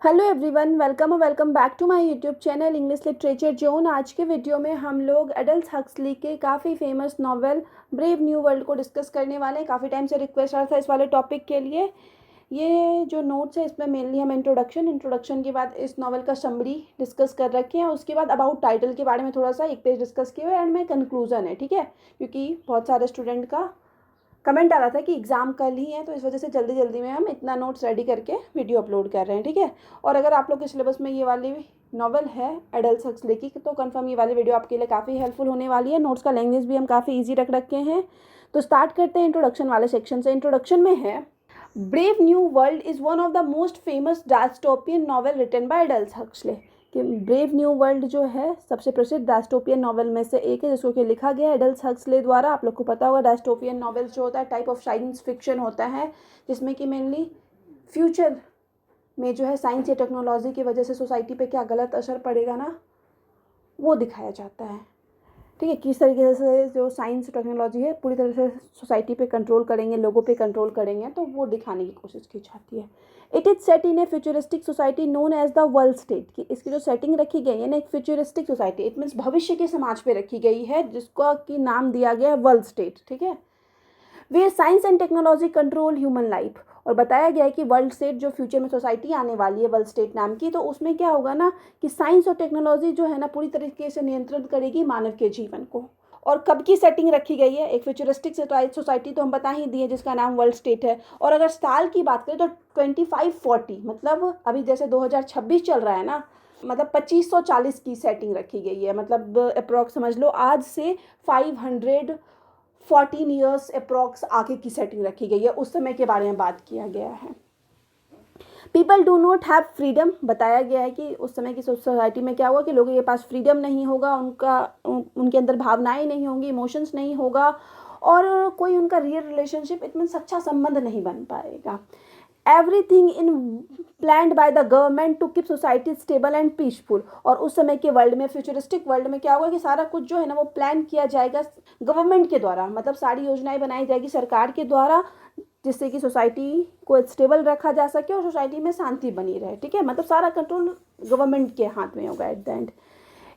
Hello everyone, welcome back to my YouTube channel English literature zone. आज के video में हम लोग एडल्स हक्सली के काफ़ी famous novel brave new world को डिस्कस करने वाले हैं। काफ़ी टाइम से रिक्वेस्ट आ रहा था इस वाले टॉपिक के लिए। ये जो नोट्स है इसमें मेनली हम इंट्रोडक्शन के बाद इस नॉवल का समरी डिस्कस कर रखे हैं। उसके बाद अबाउट टाइटल के बारे में थोड़ा सा एक पेज डिस्कस किए हुए एंड में कंक्लूजन है, ठीक है। क्योंकि बहुत सारे स्टूडेंट का कमेंट आ रहा था कि एग्ज़ाम कल ही है, तो इस वजह से जल्दी जल्दी में हम इतना नोट्स रेडी करके वीडियो अपलोड कर रहे हैं, ठीक है। और अगर आप लोग के सिलेबस में ये वाली नॉवल है एडल्स हक्सली की, तो कंफर्म ये वाली वीडियो आपके लिए काफ़ी हेल्पफुल होने वाली है। नोट्स का लैंग्वेज भी हम काफ़ी ईजी रख रखे हैं। तो स्टार्ट करते हैं इंट्रोडक्शन वाले सेक्शन से। इंट्रोडक्शन में है, brave new world is one of the most famous dystopian novel written by एडल्स हक्सली। कि ब्रेव न्यू वर्ल्ड जो है सबसे प्रसिद्ध डायस्टोपियन नॉवल में से एक है, जिसको कि लिखा गया है एडल्स हक्सले द्वारा। आप लोग को पता होगा डायस्टोपियन नॉवेल्स जो होता है टाइप ऑफ साइंस फिक्शन होता है, जिसमें कि मेनली फ्यूचर में जो है साइंस या टेक्नोलॉजी की वजह से सोसाइटी पे क्या गलत असर पड़ेगा ना, वो दिखाया जाता है, ठीक है। किस तरीके से जो साइंस टेक्नोलॉजी है पूरी तरह से सोसाइटी पे कंट्रोल करेंगे, लोगों पे कंट्रोल करेंगे, तो वो दिखाने की कोशिश की जाती है। It is set in a futuristic society known as the world state. की इसकी जो सेटिंग रखी गई है ना, एक फ्यूचरिस्टिक सोसाइटी, इट मीन्स भविष्य के समाज पे रखी गई है, जिसका कि नाम दिया गया है वर्ल्ड स्टेट, ठीक है। Where science and technology control human life. और बताया गया है कि वर्ल्ड स्टेट जो फ्यूचर में सोसाइटी आने वाली है वर्ल्ड स्टेट नाम की, तो उसमें क्या होगा ना कि साइंस और टेक्नोलॉजी जो है ना पूरी तरीके से नियंत्रित करेगी मानव के जीवन को। और कब की सेटिंग रखी गई है, एक फ्यूचरिस्टिक सोसाइटी तो हम बता ही दिए जिसका नाम वर्ल्ड स्टेट है। और अगर साल की बात करें तो 2540, मतलब अभी जैसे 2026 चल रहा है ना, मतलब 2540 की सेटिंग रखी गई है। मतलब अप्रॉक्स समझ लो आज से 514 ईयर्स अप्रॉक्स आगे की सेटिंग रखी गई है, उस समय के बारे में बात किया गया है। People do not have freedom. बताया गया है कि उस समय की सोसाइटी में क्या हुआ कि लोगों के पास फ्रीडम नहीं होगा, उनके अंदर भावनाएं नहीं होंगी, इमोशंस नहीं होगा, और कोई उनका रियल रिलेशनशिप इतना सच्चा संबंध नहीं बन पाएगा। Everything in planned by the government to keep society stable and peaceful. और उस समय के वर्ल्ड में, फ्यूचरिस्टिक वर्ल्ड में क्या होगा कि सारा कुछ जो है ना वो प्लान किया जाएगा गवर्नमेंट के द्वारा, मतलब सारी योजनाएं बनाई जाएगी सरकार के द्वारा, जिससे कि सोसाइटी को स्टेबल रखा जा सके और सोसाइटी में शांति बनी रहे, ठीक है। मतलब सारा कंट्रोल गवर्नमेंट के हाथ में होगा at the end.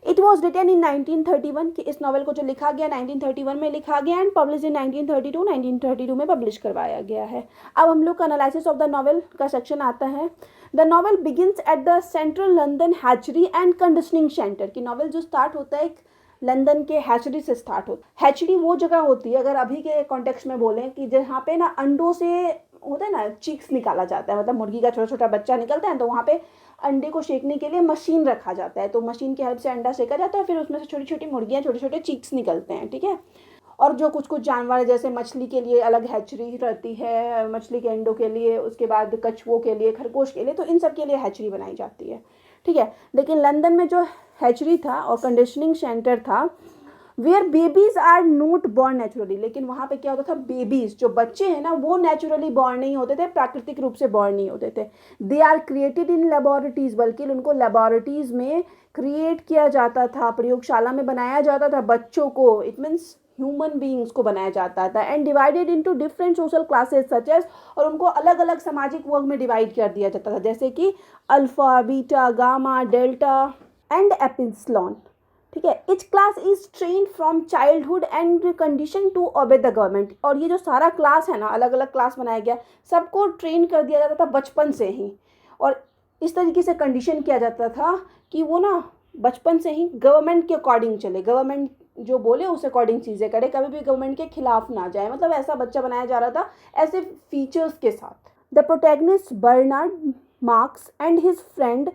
It was written in 1931, कि इस नॉवल को जो लिखा गया 1931 में लिखा गया एंड पब्लिश इन 1932 में पब्लिश करवाया गया है। अब हम लोग का एनालिसिस ऑफ द नॉवल का सेक्शन आता है। The novel begins at the central London hatchery and conditioning centre. की नॉवल जो स्टार्ट होता है एक लंदन के हैचरी से स्टार्ट होता है। हैचरी वो जगह होती है, अगर अभी के कॉन्टेक्स्ट में बोलें, कि जहाँ पे ना अंडों से होता है ना चिक्स निकाला जाता है, मतलब मुर्गी का छोटा छोटा बच्चा निकलता है, तो वहाँ पे अंडे को सेकने के लिए मशीन रखा जाता है, तो मशीन की हेल्प से अंडा सेका जाता है, फिर उसमें से छोटी छोटी मुर्गियाँ, छोटे छोटे चिक्स निकलते हैं, ठीक है। और जो कुछ कुछ जानवर जैसे मछली के लिए अलग हैचरी रहती है, मछली के अंडों के लिए, उसके बाद कछुओं के लिए, खरगोश के लिए, तो इन सब के लिए हैचरी बनाई जाती है, ठीक है। लेकिन लंदन में जो हैचरी था और कंडीशनिंग सेंटर था, where babies are not born naturally. लेकिन वहाँ पे क्या होता था, बेबीज जो बच्चे हैं ना वो नेचुरली बॉर्न नहीं होते थे, प्राकृतिक रूप से बॉर्न नहीं होते थे। They are created in laboratories, बल्कि उनको लेबोरेटरीज में क्रिएट किया जाता था, प्रयोगशाला में बनाया जाता था बच्चों को, इट मीन्स ह्यूमन बींग्स को बनाया जाता था। And divided into different social classes such as, और उनको अलग अलग सामाजिक वर्ग में डिवाइड कर दिया जाता था, जैसे कि alpha, beta, gamma, delta and epsilon, ठीक है। Each class is train from childhood and condition to obey the government. और ये जो सारा क्लास है ना, अलग अलग क्लास बनाया गया, सबको ट्रेन कर दिया जाता था बचपन से ही, और इस तरीके से कंडीशन किया जाता था कि वो ना बचपन से ही गवर्नमेंट के अकॉर्डिंग चले, गवर्नमेंट जो बोले उस अकॉर्डिंग चीज़ें करे, कभी भी गवर्नमेंट के खिलाफ ना जाए, मतलब ऐसा बच्चा बनाया जा रहा था ऐसे फीचर्स के साथ। The protagonist Bernard Marx and his friend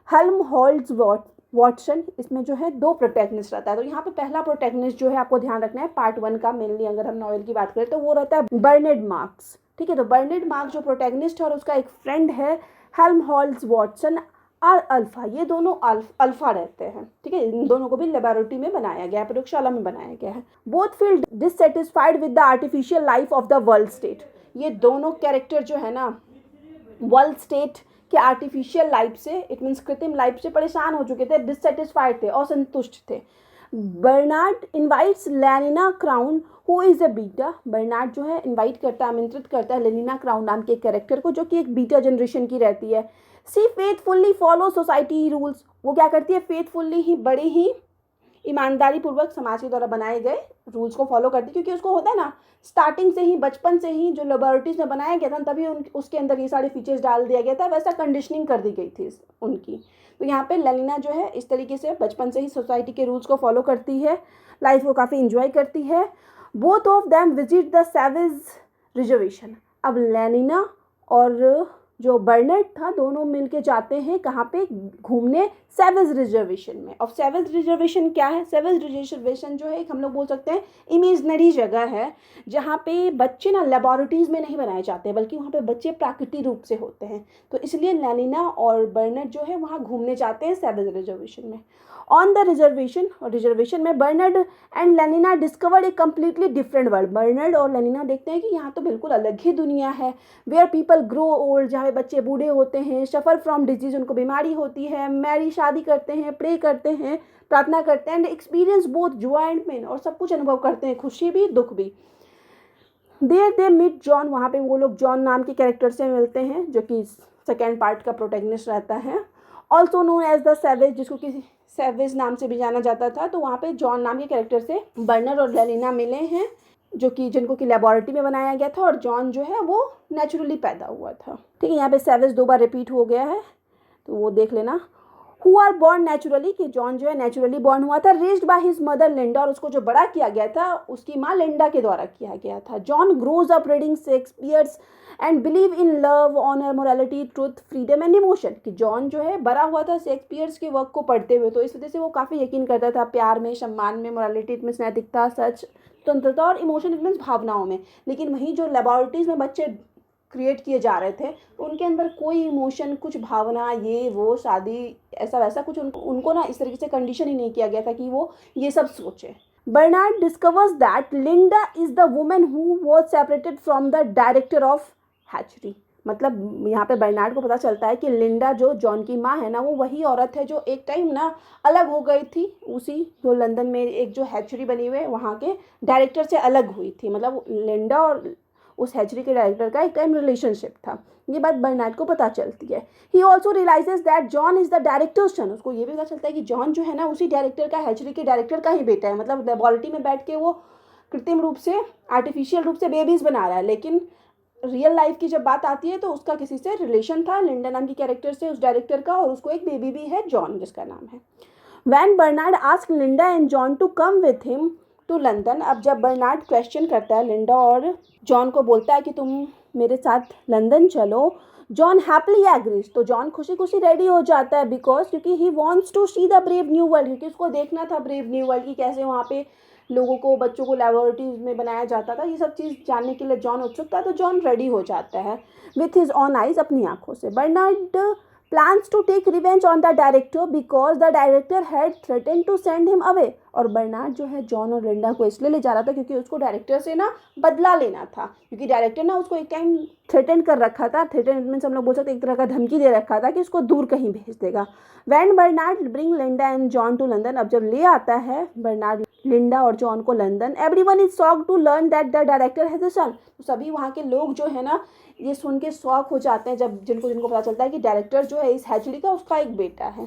Helmholtz Watson, इसमें जो है दो प्रोटैगनिस्ट रहता है। तो यहाँ पे पहला प्रोटैगनिस्ट जो है आपको ध्यान रखना है पार्ट 1 का, मेनली अगर हम नॉवेल की बात करें तो वो रहता है बर्नेड मार्क्स, ठीक है। तो बर्नेड मार्क्स जो प्रोटैगनिस्ट है और उसका एक फ्रेंड है हेल्महोल्ट्ज़ वॉटसन और अल्फा, ये दोनों अल्फा रहते हैं, ठीक है। इन दोनों को भी लेबोरेटरी में बनाया गया है, प्रयोगशाला में बनाया गया है। Both feel dissatisfied with the artificial life of the world state. ये दोनों कैरेक्टर जो है ना वर्ल्ड स्टेट के आर्टिफिशियल लाइफ से, इट मीन्स कृत्रिम लाइफ से परेशान हो चुके थे, डिससेटिस्फाइड थे, असंतुष्ट थे। Bernard invites Lenina Crowne who is a beta. Bernard जो है इनवाइट करता है, आमंत्रित करता है लेनिना क्राउन नाम के एक कैरेक्टर को, जो कि एक बीटा जनरेशन की रहती है, सी फेथफुल्ली फॉलो सोसाइटी रूल्स, वो क्या करती है, फेथफुल्ली ही, बड़े ही ईमानदारी पूर्वक समाज के द्वारा बनाए गए रूल्स को फॉलो करती है, क्योंकि उसको होता है ना स्टार्टिंग से ही, बचपन से ही जो लेबोरेटरीज में बनाया गया था तभी उसके अंदर ये सारे फीचर्स डाल दिया गया था, वैसा कंडीशनिंग कर दी गई थी उनकी। तो यहाँ पे लेलिना जो है इस तरीके से बचपन से ही सोसाइटी के रूल्स को फॉलो करती है, लाइफ को काफ़ी इंजॉय करती है। Both of them visit the savage reservation. अब लेलिना और जो बर्नार्ड था दोनों मिलके जाते हैं कहाँ पे, घूमने सैवेज रिजर्वेशन में। अब सैवेज रिजर्वेशन क्या है, सैवेज रिजर्वेशन जो है एक हम लोग बोल सकते हैं इमेजनरी जगह है जहाँ पे बच्चे ना लेबोरेटरीज में नहीं बनाए जाते हैं, बल्कि वहाँ पे बच्चे प्राकृतिक रूप से होते हैं। तो इसलिए लेलिना और बर्नार्ड जो है वहाँ घूमने जाते हैं सैवेज रिजर्वेशन में। ऑन द रिजर्वेशन, और रिजर्वेशन में Bernard and Lenina discovered a completely different world. Bernard और लेलिना देखते हैं कि यहाँ तो बिल्कुल अलग ही दुनिया है। वेयर पीपल ग्रो ओल्ड, जहाँ पे बच्चे बूढ़े होते हैं, सफ़र फ्रॉम डिजीज, उनको बीमारी होती है, मैरी, शादी करते हैं, प्रे करते हैं, प्रार्थना करते हैं, and experience both joy and pain, और सब कुछ अनुभव करते हैं, खुशी भी दुख भी। देयर दे मीट जॉन, वहाँ पे वो लोग जॉन नाम के कैरेक्टर से मिलते हैं जो कि सेकेंड पार्ट का प्रोटैगनिस्ट रहता है, also known as the savage, जिसको किसी सैवेज नाम से भी जाना जाता था। तो वहाँ पे जॉन नाम के कैरेक्टर से बर्नार्ड और लेलिना मिले हैं, जो कि जिनको कि लेबोरेटरी में बनाया गया था, और जॉन जो है वो नेचुरली पैदा हुआ था। ठीक है, यहाँ पे सैवेज 2 बार रिपीट हो गया है तो वो देख लेना। हु आर बॉर्न नेचुरली, कि जॉन जो है नेचुरली बॉर्न हुआ था, raised by his mother Linda, और उसको जो बड़ा किया गया था उसकी माँ लिंडा के द्वारा किया गया था। John grows up reading Shakespeare's and believe in love, honour, morality, truth, freedom and emotion, कि जॉन जो है बड़ा हुआ था शेक्सपियर्स के वर्क को पढ़ते हुए, तो इस वजह से वो काफ़ी यकीन करता था प्यार में, सम्मान में, मोरालिटी में, नैतिकता, सच, स्वतंत्रता, और इमोशन मीन्स भावनाओं में। लेकिन वहीं जो लेबोरेटरीज में बच्चे क्रिएट किए जा रहे थे तो उनके अंदर कोई इमोशन, कुछ भावना, ये वो, शादी, ऐसा वैसा कुछ उनको ना इस तरीके से कंडीशन ही नहीं किया गया था कि वो ये सब सोचे। Bernard discovers that Linda is the woman who was separated from the director of hatchery. मतलब यहाँ पे बर्नार्ड को पता चलता है कि लिंडा जो जॉन की माँ है ना, वो वही औरत है जो एक टाइम ना अलग हो गई थी, उसी जो लंदन में एक जो हैचरी बनी हुई है वहाँ के डायरेक्टर से अलग हुई थी। मतलब लिंडा और उस हैचरी के डायरेक्टर का एक टाइम रिलेशनशिप था, ये बात बर्नार्ड को पता चलती है। He also realises that John is the director's son, उसको ये भी पता चलता है कि जॉन जो है ना उसी डायरेक्टर का, हैचरी के डायरेक्टर का ही बेटा है। मतलब लेबोरेटरी में बैठ के वो कृत्रिम रूप से, आर्टिफिशियल रूप से बेबीज बना रहा है, लेकिन रियल लाइफ की जब बात आती है तो उसका किसी से रिलेशन था, लिंडा नाम की कैरेक्टर से, उस डायरेक्टर का, और उसको एक बेबी भी है जॉन जिसका नाम है। When Bernard ask Linda and John to come with him to London, अब जब बर्नार्ड क्वेश्चन करता है लिंडा और जॉन को, बोलता है कि तुम मेरे साथ लंदन चलो, जॉन हैप्पीली एग्रीज, तो जॉन खुशी खुशी रेडी हो जाता है, बिकॉज क्योंकि he wants to see the brave new world, क्योंकि उसको देखना था ब्रेव न्यू वर्ल्ड की कैसे वहाँ पे लोगों को, बच्चों को लेबोरेटरीज में बनाया जाता था, ये सब चीज़ जानने के लिए जॉन उत्सुक था। तो जॉन रेडी हो जाता है विथ हिज ऑन आइज, अपनी आंखों से। Bernard plans to take revenge on the director because the director had threatened to send him away, और बर्नार्ड जो है जॉन और लिंडा को इसलिए ले जा रहा था क्योंकि उसको डायरेक्टर से ना बदला लेना था, क्योंकि डायरेक्टर ना उसको एक टाइम थ्रेटन कर रखा था। थ्रेटन मीन्स हम लोग बोल सकते हैं एक तरह का धमकी दे रखा था कि उसको दूर कहीं भेज देगा। When Bernard bring Linda and John to London, अब जब ले आता है बर्नार्ड लिंडा और जॉन को London, everyone is shocked to learn that the director has a son, तो सभी वहाँ के लोग जो है ना ये सुन के शॉक हो जाते हैं जब जिनको पता चलता है कि डायरेक्टर जो है इस हैचरी का, उसका एक बेटा है।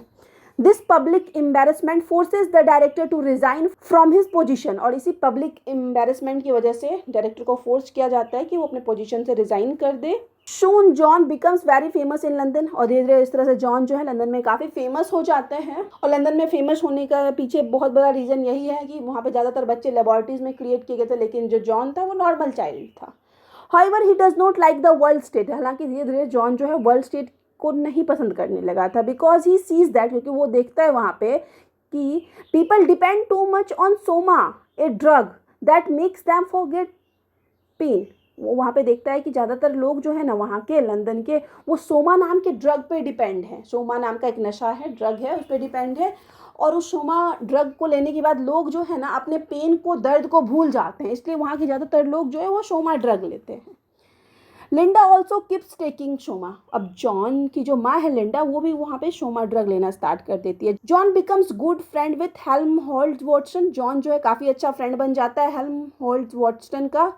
This public embarrassment forces the director to resign from his position, और इसी पब्लिक एम्बेरसमेंट की वजह से डायरेक्टर को फोर्स किया जाता है कि वो अपने पोजीशन से रिजाइन कर दे। Soon John becomes very famous in London, और धीरे धीरे इस तरह से जॉन जो है लंदन में काफ़ी फेमस हो जाते हैं। और लंदन में फेमस होने का पीछे बहुत बड़ा रीज़न यही है कि वहाँ पे ज़्यादातर बच्चे लेबोरेटरीज में क्रिएट किए गए थे, लेकिन जो जॉन था वो नॉर्मल चाइल्ड था। However, he does not like the world state, हालांकि धीरे धीरे जॉन जो है वर्ल्ड स्टेट को नहीं पसंद करने लगा था, बिकॉज ही सीज दैट, क्योंकि वो देखता है वहाँ पे कि people depend too much on soma, a drug that makes them forget pain. वो वहाँ पे देखता है कि ज़्यादातर लोग जो है ना वहाँ के लंदन के, वो सोमा नाम के ड्रग पे डिपेंड है। सोमा नाम का एक नशा है, ड्रग है, उस पर डिपेंड है, और उस सोमा ड्रग को लेने के बाद लोग जो है ना अपने पेन को, दर्द को भूल जाते हैं, इसलिए वहाँ के ज़्यादातर लोग जो है वो सोमा ड्रग लेते हैं। Linda also keeps taking Soma, अब जॉन की जो माँ है लिंडा, वो भी वहाँ पे सोमा ड्रग लेना स्टार्ट कर देती है। John becomes good friend with Helmholtz Watson, John जो है काफ़ी अच्छा फ्रेंड बन जाता है हेल्महोल्ट्ज़ वॉटसन का,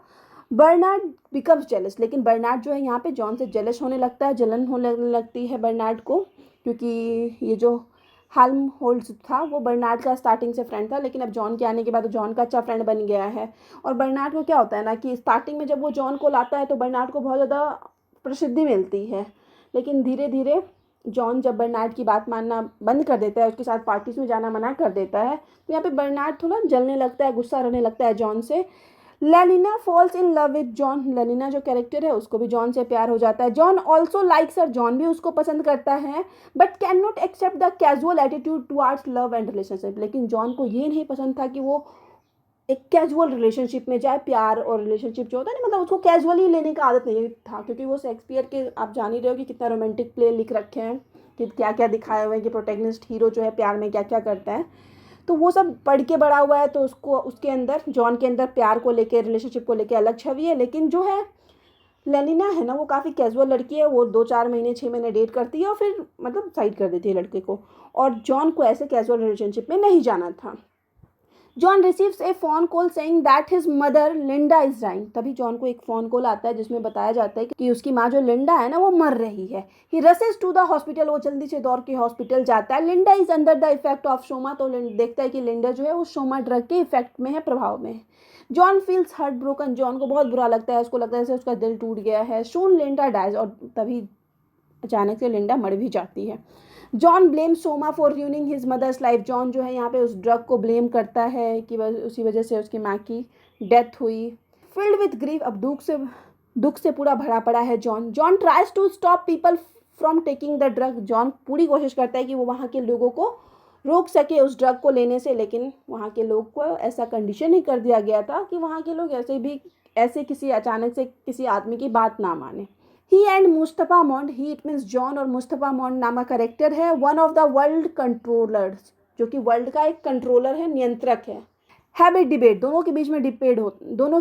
बर्नार्ड बिकम्स जेलस, लेकिन बर्नार्ड जो है यहाँ पे जॉन से जेलस होने लगता है, जलन होने लगती है बर्नार्ड को, क्योंकि ये जो हाल्म होल्ड्स था वो बर्नार्ड का स्टार्टिंग से फ्रेंड था, लेकिन अब जॉन के आने के बाद जॉन का अच्छा फ्रेंड बन गया है। और बर्नार्ड को क्या होता है ना कि स्टार्टिंग में जब वो जॉन को लाता है तो बर्नार्ड को बहुत ज़्यादा प्रसिद्धि मिलती है, लेकिन धीरे धीरे जॉन जब बर्नार्ड की बात मानना बंद कर देता है, उसके साथ पार्टीज में जाना मना कर देता है, तो यहाँ पे बर्नार्ड थोड़ा जलने लगता है, गुस्सा रहने लगता है जॉन से। Lenina falls in love with John, Lenina जो कैरेक्टर है उसको भी जॉन से प्यार हो जाता है। John also likes her, John भी उसको पसंद करता है, but can not accept the casual attitude towards love and relationship, लेकिन जॉन को ये नहीं पसंद था कि वो एक कैजुअल रिलेशनशिप में जाए। प्यार और रिलेशनशिप जो होता है ना, मतलब उसको कैजुअली लेने का आदत नहीं था, क्योंकि वो शेक्सपियर के आप जान ही रहे हो कि कितना रोमांटिक प्ले लिख रखे हैं, कि क्या क्या दिखाए हुए हैं कि प्रोटैगनिस्ट हीरो जो है प्यार में क्या क्या करता है, तो वो सब पढ़ के बड़ा हुआ है, तो उसको उसके अंदर जॉन के अंदर प्यार को लेके रिलेशनशिप को लेके अलग छवि है। लेकिन जो है लेनिना है ना, वो काफ़ी कैजुअल लड़की है, वो 2-4 महीने 6 महीने डेट करती है और फिर मतलब साइड कर देती है लड़के को, और जॉन को ऐसे कैजुअल रिलेशनशिप में नहीं जाना था। John receives a phone call saying that his mother Linda is dying, तभी जॉन को एक फ़ोन कॉल आता है जिसमें बताया जाता है कि उसकी माँ जो लिंडा है ना वो मर रही है। He rushes to the hospital, वो जल्दी से दौड़ के हॉस्पिटल जाता है। Linda is under the effect of soma, तो देखता है कि लिंडा जो है वो शोमा ड्रग के इफेक्ट में है, प्रभाव में है। John feels heart broken, John को बहुत बुरा लगता है, उसको लगता है जैसे उसका दिल टूट गया है। सून लिंडा डाइज, और तभी अचानक से लिंडा मर भी जाती है। John blame soma for ruining his mother's life, John जो है यहाँ पे उस ड्रग को ब्लेम करता है कि उसी वजह से उसकी माँ की डेथ हुई। फिल्ड विथ ग्रीफ, अब दुख से पूरा भरा पड़ा है John. John tries to stop people from taking the drug, John पूरी कोशिश करता है कि वो वहाँ के लोगों को रोक सके उस ड्रग को लेने से, लेकिन वहाँ के लोग को ऐसा कंडीशन ही कर दिया गया था कि वहाँ के लोग ऐसे किसी अचानक से किसी आदमी की बात ना माने। He and Mustapha Mond, he it means John और मुस्तफ़ा मॉन्ड नामक करेक्टर है, one of the world controllers, जो कि वर्ल्ड का एक कंट्रोलर है, नियंत्रक है। हैव ए डिबेट, दोनों के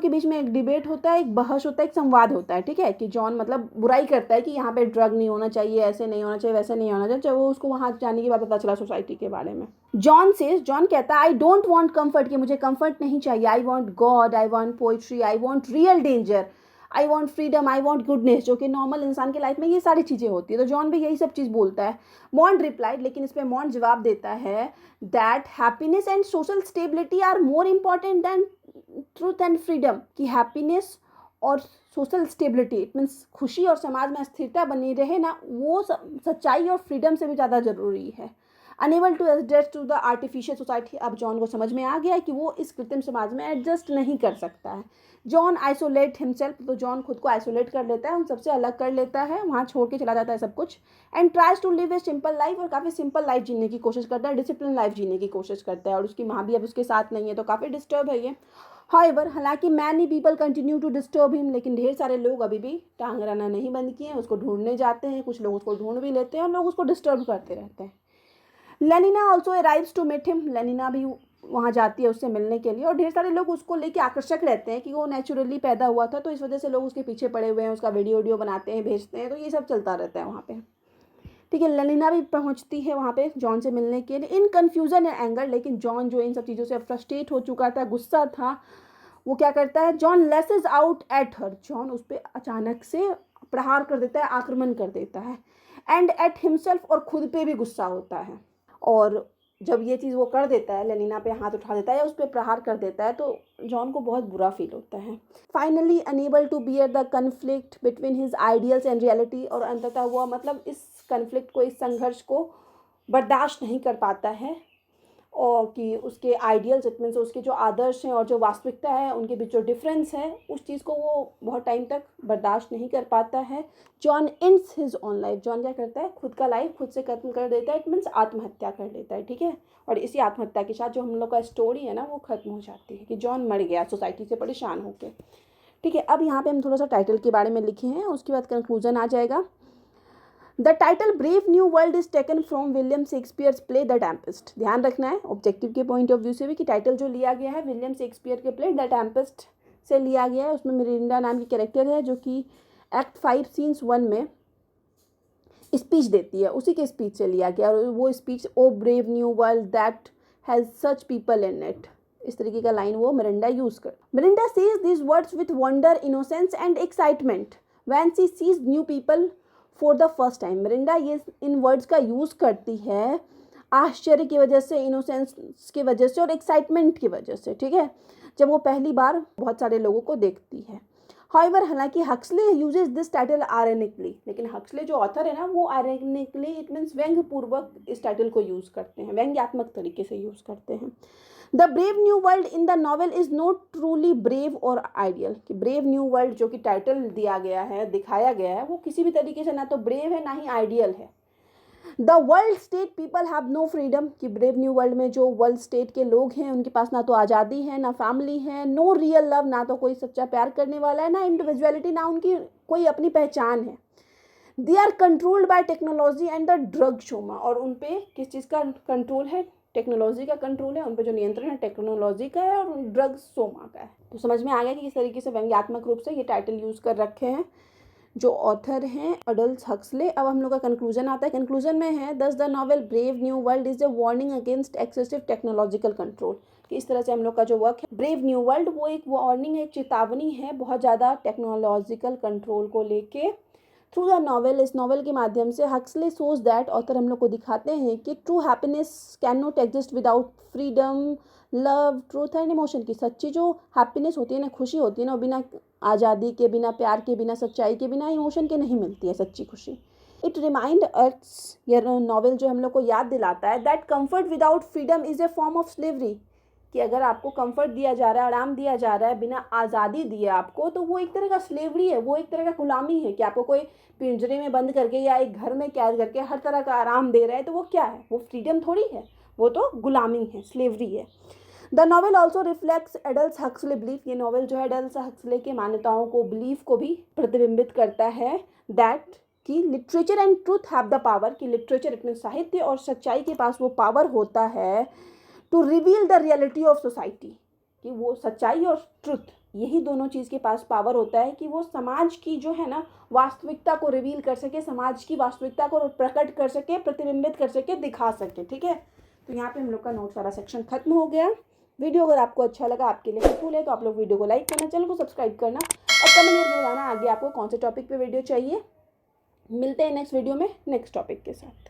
बीच में एक डिबेट होता है, एक बहस होता है, एक संवाद होता है, ठीक है, कि जॉन मतलब बुराई करता है कि यहाँ पे ड्रग नहीं होना चाहिए, ऐसे नहीं होना चाहिए, वैसे नहीं होना चाहिए, चाहे वो उसको वहाँ जाने के बाद पता चला सोसाइटी के बारे में। जॉन कहता है आई डोंट वांट कंफर्ट, कि मुझे कंफर्ट नहीं चाहिए, I want God, I want poetry, I want real danger, I want freedom, I want goodness, जो कि नॉर्मल इंसान की लाइफ में ये सारी चीज़ें होती है। तो जॉन भी यही सब चीज़ बोलता है। मॉन्ड रिप्लाइड, लेकिन इस पर मॉन्ड जवाब देता है that happiness and social stability are more important than truth and freedom, कि हैप्पीनेस और सोशल स्टेबिलिटी इट मीन्स खुशी और समाज में स्थिरता बनी रहे ना, वो सच्चाई और फ्रीडम से भी ज़्यादा ज़रूरी है। Unable to adjust to the artificial society, अब जॉन को समझ में आ गया है कि वो इस कृत्रिम समाज में एडजस्ट नहीं कर सकता है। जॉन आइसोलेट हिमसेल्फ, तो जॉन खुद को आइसोलेट कर लेता है, उन सबसे अलग कर लेता है, वहाँ छोड़ के चला जाता है सब कुछ। And tries to live a simple life, और काफ़ी सिंपल लाइफ जीने की कोशिश करता है, डिसिप्लिन लाइफ जीने की कोशिश करता है, और उसकी माँ भी अब उसके साथ नहीं है, तो काफ़ी डिस्टर्ब है ये। हाउएवर, हालांकि many people continue to disturb him, लेकिन ढेर सारे लोग अभी भी टांग रहना नहीं बंद किए हैं, उसको ढूंढने जाते हैं, कुछ लोग उसको ढूंढ भी लेते हैं और लोग उसको डिस्टर्ब करते रहते हैं। Lenina also arrives to meet him, Lenina भी वहाँ जाती है उससे मिलने के लिए, और ढेर सारे लोग उसको लेके आकर्षक रहते हैं कि वो नेचुरली पैदा हुआ था, तो इस वजह से लोग उसके पीछे पड़े हुए हैं, उसका वीडियो बनाते हैं, भेजते हैं, तो ये सब चलता रहता है वहाँ पे, ठीक है। लेनिना भी पहुँचती है वहाँ पे जॉन से मिलने के लिए इन कन्फ्यूज़न एंड एंगर, लेकिन जॉन जो इन सब चीज़ों से फ्रस्ट्रेट हो चुका था, गुस्सा था, वो क्या करता है, John laces out at her, John उस पर अचानक से प्रहार कर देता है, आक्रमण कर देता है। एंड एट हिमसेल्फ, और खुद पे भी गुस्सा होता है, और जब ये चीज़ वो कर देता है, लेनिना पे हाथ उठा देता है या उस पर प्रहार कर देता है, तो जॉन को बहुत बुरा फील होता है। Finally unable to bear the conflict between his ideals and reality, और अंततः वो मतलब इस कन्फ्लिक्ट को, इस संघर्ष को बर्दाश्त नहीं कर पाता है, और कि उसके आइडियल्स इट मीन्स उसके जो आदर्श हैं और जो वास्तविकता है उनके बीच जो डिफरेंस है, उस चीज़ को वो बहुत टाइम तक बर्दाश्त नहीं कर पाता है। John ends his on life, John क्या करता है, खुद का लाइफ खुद से खत्म कर देता है, इट मीन्स आत्महत्या कर लेता है, ठीक है। और इसी आत्महत्या के साथ जो हम लोग का स्टोरी है ना वो खत्म हो जाती है कि जॉन मर गया सोसाइटी से परेशान होकर, ठीक है। अब यहाँ पे हम थोड़ा सा टाइटल के बारे में लिखे हैं, उसके बाद कंक्लूजन आ जाएगा। The title brave new world is taken from William Shakespeare's play the Tempest, ध्यान रखना है ऑब्जेक्टिव के पॉइंट ऑफ व्यू से भी कि टाइटल जो लिया गया है विलियम शेक्सपियर के प्ले द टेम्पेस्ट से लिया गया है। उसमें मिरिंडा नाम की कैरेक्टर है जो कि एक्ट 5 सीन्स 1 में स्पीच देती है, उसी के स्पीच से लिया गया, और वो speech O brave new world that has such people in it, इस तरीके का लाइन वो मिरिंडा यूज़ कर। Miranda sees this words with wonder, innocence and excitement when she sees new people for the first time. Miranda ये इन words का use करती है आश्चर्य की वजह से, इनोसेंस की वजह से और एक्साइटमेंट की वजह से, ठीक है, जब वो पहली बार बहुत सारे लोगों को देखती है। हाउएवर, हालांकि Huxley uses this title ironically, लेकिन हक्सले जो ऑथर है ना वो आयरनिकली इट मीन्स व्यंग्य पूर्वक इस टाइटल को यूज़ करते हैं, व्यंग्यात्मक तरीके से यूज़ करते हैं। The brave new world in the novel is not truly brave और आइडियल, कि ब्रेव न्यू वर्ल्ड जो कि टाइटल दिया गया है, दिखाया गया है, वो किसी भी तरीके से ना तो ब्रेव है ना ही आइडियल है। The world State people have no freedom, कि ब्रेव न्यू वर्ल्ड में जो वर्ल्ड स्टेट के लोग हैं उनके पास ना तो आज़ादी है, ना फैमिली है, नो रियल लव, ना तो कोई सच्चा प्यार करने वाला है, ना इंडिविजुअलिटी, ना उनकी कोई अपनी पहचान है। They are controlled by technology and the drug soma, और उन पे किस चीज़ का कंट्रोल है, टेक्नोलॉजी का कंट्रोल है, उन पे जो नियंत्रण है टेक्नोलॉजी का है और ड्रग सोमा का है। तो समझ में आ गया कि किस तरीके से व्यंग्यात्मक रूप से ये टाइटल यूज़ कर रखे हैं जो ऑथर हैं अडल्स हक्सले। अब हम लोग का कंक्लूजन आता है। कंक्लूजन में है दस the novel brave new world is a warning against excessive technological control, कि इस तरह से हम लोग का जो वर्क है ब्रेव न्यू वर्ल्ड वो एक वार्निंग है, एक चेतावनी है बहुत ज़्यादा टेक्नोलॉजिकल कंट्रोल को लेके। थ्रू द नॉवेल, इस नॉवेल के माध्यम से हक्सले सोच दैट, ऑथर हम लोग को दिखाते हैं कि true happiness can not exist without freedom, love, truth and emotion, की सच्ची जो हैप्पीनेस होती है ना, खुशी होती है ना, बिना आज़ादी के, बिना प्यार के, बिना सच्चाई के, बिना इमोशन के नहीं मिलती है सच्ची खुशी। इट रिमाइंड अस, ये नॉवेल जो हम लोग को याद दिलाता है that comfort without freedom is a form of slavery, कि अगर आपको कंफर्ट दिया जा रहा है, आराम दिया जा रहा है, बिना आज़ादी दिए आपको, तो वो एक तरह का स्लेवरी है, वो एक तरह का गुलामी है, कि आपको कोई पिंजरे में बंद करके या एक घर में कैद करके हर तरह का आराम दे रहा है, तो वो क्या है, वो फ्रीडम थोड़ी है, वो तो गुलामी है, स्लेवरी है। The novel also reflects idols Huxley belief, ये नॉवेल जो है एडल्स हक्सले के मान्यताओं को, बिलीफ को भी प्रतिबिंबित करता है दैट कि literature and truth have the power, कि लिटरेचर इतने साहित्य और सच्चाई के पास वो पावर होता है to reveal the reality of society, कि वो सच्चाई और ट्रुथ यही दोनों चीज़ के पास पावर होता है कि वो समाज की जो है ना वास्तविकता को रिवील कर सके, समाज की वास्तविकता को प्रकट कर सके, प्रतिबिंबित कर सके, दिखा सके, ठीक है। तो यहाँ पे हम लोग का नोट्स वाला सेक्शन खत्म हो गया। वीडियो अगर आपको अच्छा लगा, आपके लिए हेल्पफुल है, तो आप लोग वीडियो को लाइक करना, चैनल को सब्सक्राइब करना और कमेंट करके बताना आगे आपको कौन से टॉपिक पे वीडियो चाहिए। मिलते हैं नेक्स्ट वीडियो में नेक्स्ट टॉपिक के साथ।